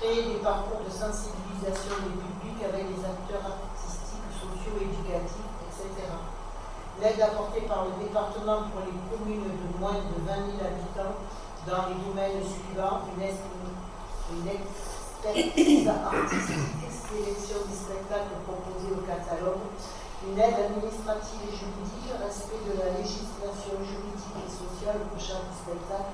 créer des parcours de sensibilisation des publics avec des acteurs artistiques, socio-éducatifs, etc. L'aide apportée par le département pour les communes de moins de 20 000 habitants dans les domaines suivants: une expertise artistique, sélection des spectacles proposés au catalogue, une aide administrative et juridique, respect de la législation juridique et sociale pour chaque spectacle,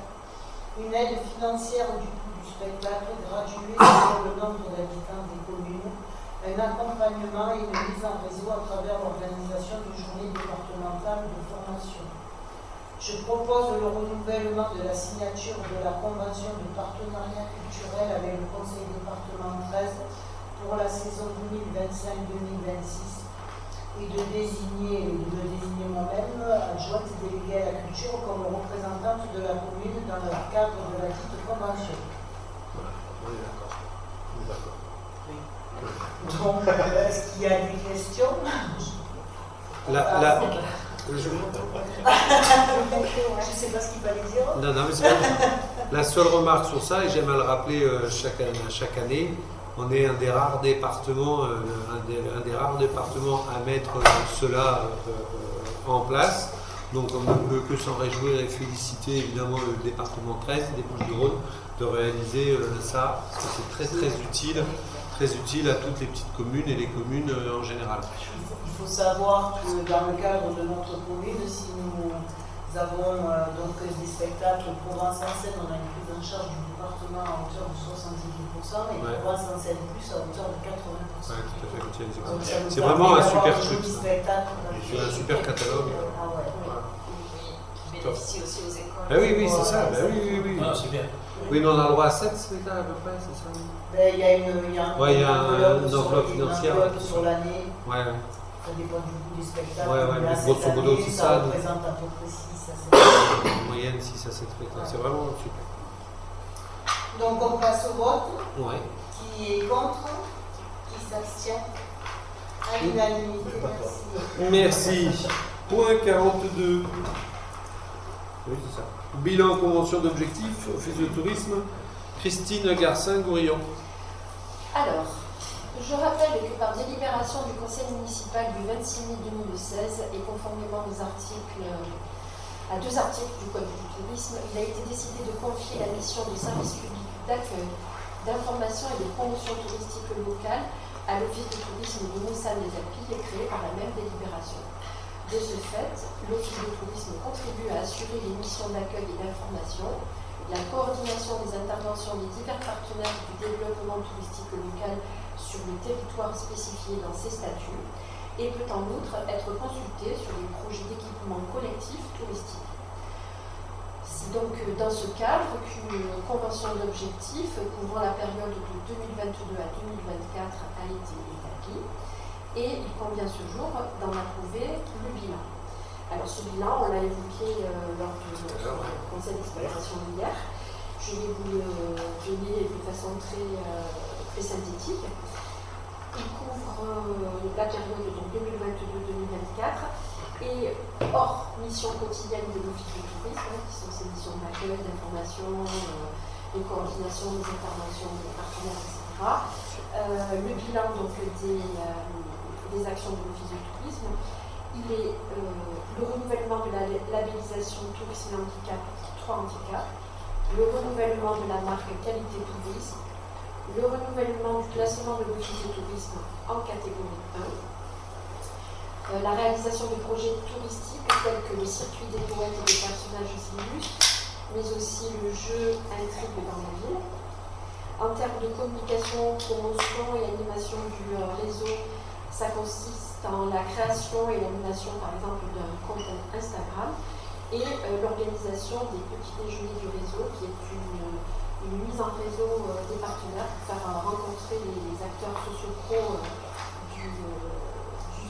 une aide financière du coût du spectacle graduée selon le nombre d'habitants des communes, un accompagnement et une mise en réseau à travers l'organisation d'une journée départementale de formation. Je propose le renouvellement de la signature de la convention de partenariat culturel avec le Conseil département 13 pour la saison 2025-2026 et de me désigner moi-même adjointe déléguée à la culture comme représentante de la commune dans le cadre de la dite convention. Voilà, on est d'accord. On est d'accord. Oui. Donc, est-ce qu'il y a des questions? Je ne sais pas ce qu'il fallait dire. Non, mais c'est pas la seule remarque sur ça, et j'aime à le rappeler chaque année, on est un des rares départements, un des rares départements à mettre cela en place. Donc on ne peut que s'en réjouir et féliciter évidemment le département 13 des Bouches-du-Rhône de réaliser ça, parce que c'est très utile à toutes les petites communes et les communes en général. Il faut savoir que dans le cadre de notre commune, si nous avons donc des spectacles Provence-en-Seine, on a une prise en charge du département à hauteur de 70% et Provence-en-Seine plus à hauteur de 80%. Ouais, tout à fait. C'est vraiment un super truc. C'est un super catalogue. Qui bénéficie aussi aux écoles. Ah oui, c'est ça. Oui. Ah, c'est bien. Oui, mais on a le droit à 7 spectacles à peu près, c'est ça? Il y a une enveloppe financière sur l'année. Ouais. Ça dépend du coût des spectacles. Mais grosso modo, c'est ça. Ça représente à peu près 6 à 7. En moyenne, 6 à 7 spectacles. C'est vraiment super. Donc on passe au vote. Ouais. Qui est contre? Qui s'abstient? À l'unanimité, merci. Merci. Point 42. Oui, c'est ça. Bilan convention d'objectifs, Office de tourisme, Christine Garcin-Gourillon. Alors, Je rappelle que par délibération du Conseil municipal du 26 mai 2016 et conformément à deux articles du Code du tourisme, il a été décidé de confier la mission de service public d'accueil, d'information et de promotion touristique locale à l'Office de tourisme de Moussan-les-Alpilles créé par la même délibération. De ce fait, l'Office de tourisme contribue à assurer les missions d'accueil et d'information, la coordination des interventions des divers partenaires du développement touristique local sur le territoire spécifié dans ses statuts et peut en outre être consulté sur les projets d'équipement collectif touristique. C'est donc dans ce cadre qu'une convention d'objectifs couvrant la période de 2022 à 2024 a été établie et il convient ce jour d'en approuver le bilan. Alors ce bilan, on l'a évoqué lors du conseil d'exploitation hier. Je vais vous le donner de façon très synthétique. Il couvre la période 2022-2024 et hors mission quotidienne de l'Office de tourisme, qui sont ces missions d'accueil, d'information, de coordination des interventions des partenaires, etc. Le bilan donc, des actions de l'Office de tourisme, il est le renouvellement de la labellisation tourisme et handicap, 3 handicaps, le renouvellement de la marque qualité tourisme, le renouvellement du classement de l'Office de tourisme en catégorie 1, la réalisation de projets touristiques tels que le circuit des poètes et des personnages illustres, mais aussi le jeu intrigue dans la ville. En termes de communication, promotion et animation du réseau, ça consiste en la création et l'animation par exemple d'un compte Instagram et l'organisation des petits déjeuners du réseau qui est une mise en réseau des partenaires pour faire rencontrer les acteurs sociaux-pro du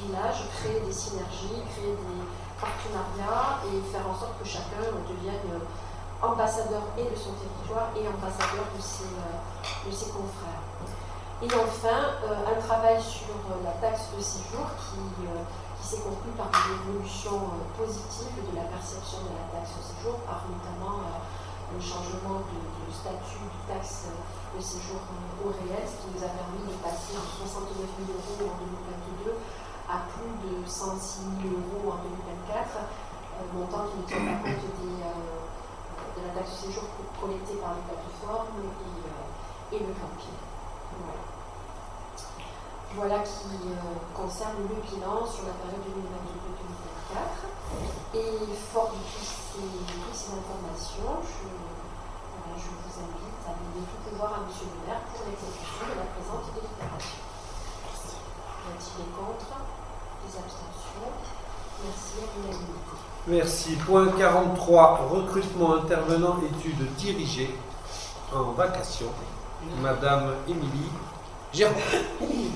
village, créer des synergies, créer des partenariats et faire en sorte que chacun devienne ambassadeur et de son territoire et ambassadeur de ses confrères. Et enfin, un travail sur la taxe de séjour qui s'est conclu par une évolution positive de la perception de la taxe de séjour, par notamment le changement de statut de taxe de séjour au réel, ce qui nous a permis de passer de 69 000 € en 2022 à plus de 106 000 € en 2024, montant qui ne tient pas compte de la taxe de séjour collectée par les plateformes et le camping. Voilà qui concerne le bilan sur la période 2022-2024. Et fort de toutes ces informations, je vous invite à donner tout pouvoir à M. le maire pour l'exécution de la présente délibération. Y a-t-il des contre? Des abstentions? Merci à l'unanimité. Merci. Point 43, recrutement intervenant études dirigées en vacation. Madame Émilie Gérard. Oui,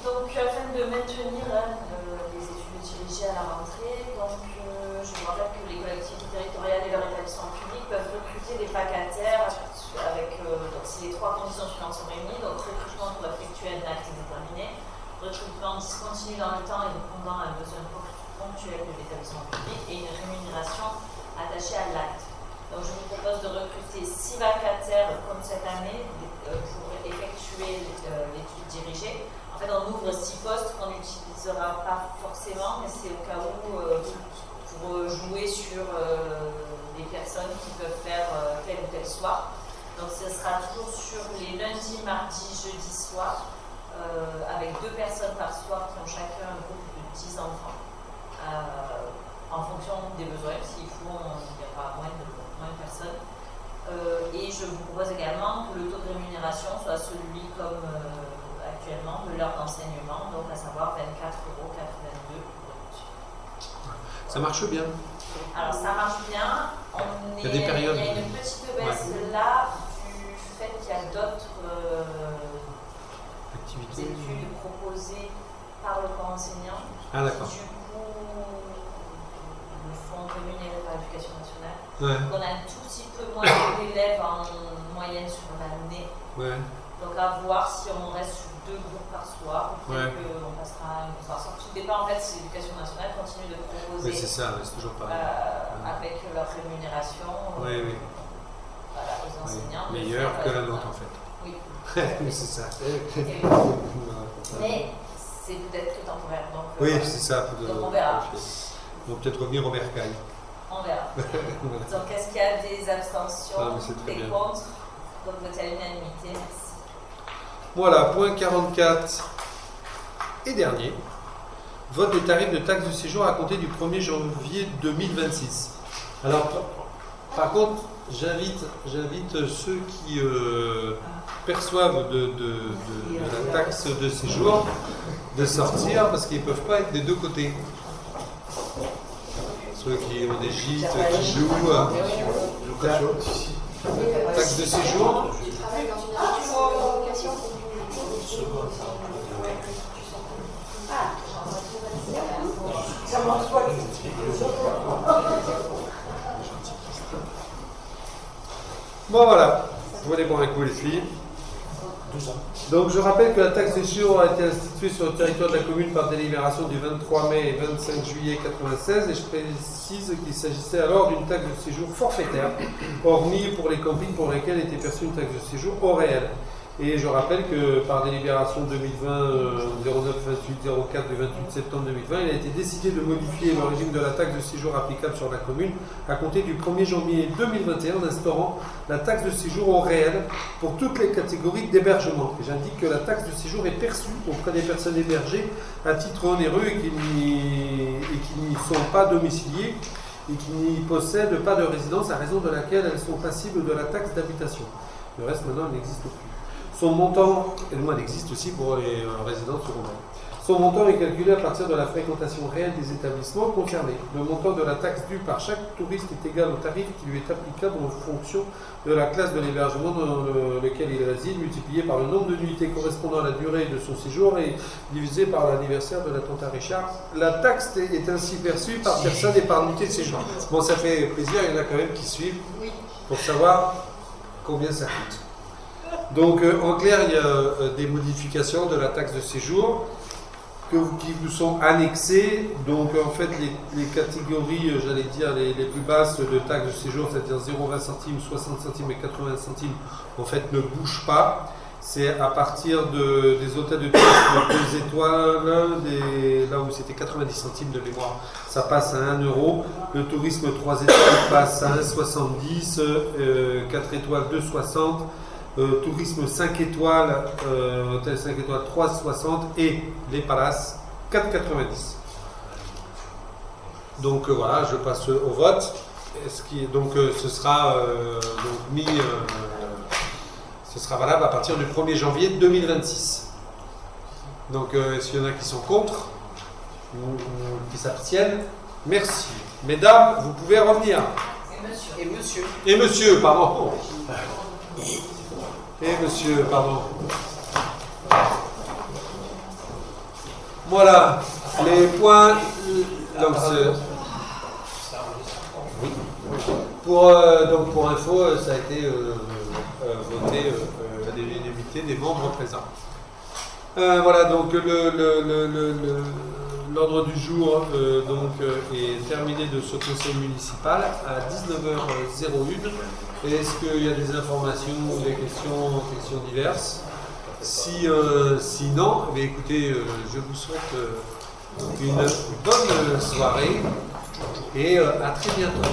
donc afin de maintenir les études dirigées à la rentrée, donc je vous rappelle que les collectivités territoriales et leurs établissements publics peuvent recruter des vacataires avec donc c'est les 3 conditions suivantes sont réunies, donc recrutement pour effectuer un acte déterminé, recrutement discontinu dans le temps et répondant à un besoin ponctuel de l'établissement public et une rémunération attachée à l'acte. Donc je vous propose de recruter 6 vacataires comme cette année pour effectuer l'étude dirigée. En fait, on ouvre 6 postes qu'on n'utilisera pas forcément, mais c'est au cas où pour jouer sur les personnes qui peuvent faire tel ou tel soir. Donc ce sera toujours sur les lundis, mardis, jeudis soirs, avec 2 personnes par soir qui ont chacun un groupe de 10 enfants. En fonction des besoins, s'il faut, il y aura moins de personnes. Et je vous propose également que le taux de rémunération soit celui comme actuellement de l'heure d'enseignement, donc à savoir 24,82 €. Ça marche bien. Alors ça marche bien. Il y a des périodes. Il y a une petite baisse là du fait qu'il y a d'autres études proposées par le corps enseignant. Ah d'accord. Du coup, le fonds rémunéré par l'éducation nationale. Ouais. Donc on a un tout petit peu moins d'élèves en moyenne sur l'année. Ouais. Donc à voir si on reste sur 2 groupes par soir, ou peut-être Ouais. qu'on passera à une soir. Tout dépend en fait si l'éducation nationale continue de proposer Oui, c'est ça, c'est toujours pareil. avec leur rémunération Oui. voilà, aux enseignants. Meilleur que la nôtre en fait. Oui. Oui, c'est ça. Mais c'est peut-être que temporaire. Donc, oui, c'est ça. Donc on verra. On va peut-être revenir au bercail. On verra. Donc est-ce qu'il y a des abstentions, des contre? Donc voté à l'unanimité, merci. Voilà, point 44 et dernier. Vote des tarifs de taxes de séjour à compter du 1er janvier 2026. Alors, par contre, j'invite ceux qui perçoivent de la taxe de séjour de sortir parce qu'ils ne peuvent pas être des deux côtés. Ceux qui ont des gîtes, qui jouent. Taxe de séjour. Bon voilà, vous voulez boire un coup les filles. Donc je rappelle que la taxe de séjour a été instituée sur le territoire de la commune par délibération du 23 mai et 25 juillet 1996 et je précise qu'il s'agissait alors d'une taxe de séjour forfaitaire, hormis pour les campings pour lesquels était perçue une taxe de séjour au réel. Et je rappelle que par délibération 2020 09-28-04 du 28 septembre 2020, il a été décidé de modifier le régime de la taxe de séjour applicable sur la commune à compter du 1er janvier 2021 en instaurant la taxe de séjour au réel pour toutes les catégories d'hébergement. Et j'indique que la taxe de séjour est perçue auprès des personnes hébergées à titre onéreux et qui n'y sont pas domiciliées et qui n'y possèdent pas de résidence à raison de laquelle elles sont passibles de la taxe d'habitation. Le reste maintenant elle n'existe plus. Son montant, et le moins existe aussi pour les résidents secondaires. Son montant est calculé à partir de la fréquentation réelle des établissements concernés. Le montant de la taxe due par chaque touriste est égal au tarif qui lui est applicable en fonction de la classe de l'hébergement dans lequel il réside, multiplié par le nombre de nuitées correspondant à la durée de son séjour et divisé par l'anniversaire de l'attentat Richard. La taxe est ainsi perçue par personne et par unité de séjour. Bon, ça fait plaisir, il y en a quand même qui suivent pour savoir combien ça coûte. Donc, en clair, il y a des modifications de la taxe de séjour qui vous sont annexées. Donc, en fait, les catégories, j'allais dire, les plus basses de taxe de séjour, c'est-à-dire 0,20 centimes, 60 centimes et 80 centimes, en fait, ne bougent pas. C'est à partir des hôtels de tourisme 2 étoiles, là où c'était 90 centimes de mémoire, ça passe à 1 €. Le tourisme 3 étoiles passe à 1,70 €, 4 étoiles 2,60 €. Tourisme 5 étoiles, hôtel 5 étoiles 3,60 et les palaces 4,90. Donc voilà, je passe au vote. Ce sera ce sera valable à partir du 1er janvier 2026. Donc est-ce qu'il y en a qui sont contre ou qui s'abstiennent? Merci. Mesdames, vous pouvez revenir. Et monsieur. Et monsieur, pardon. Et monsieur, pardon. Voilà, les points. Donc, pour info, ça a été voté à l'unanimité des membres présents. Voilà, donc l'ordre du jour est terminé de ce conseil municipal à 19h01. Est-ce qu'il y a des informations ou des questions diverses? Si non, eh bien, écoutez, je vous souhaite une bonne soirée et à très bientôt.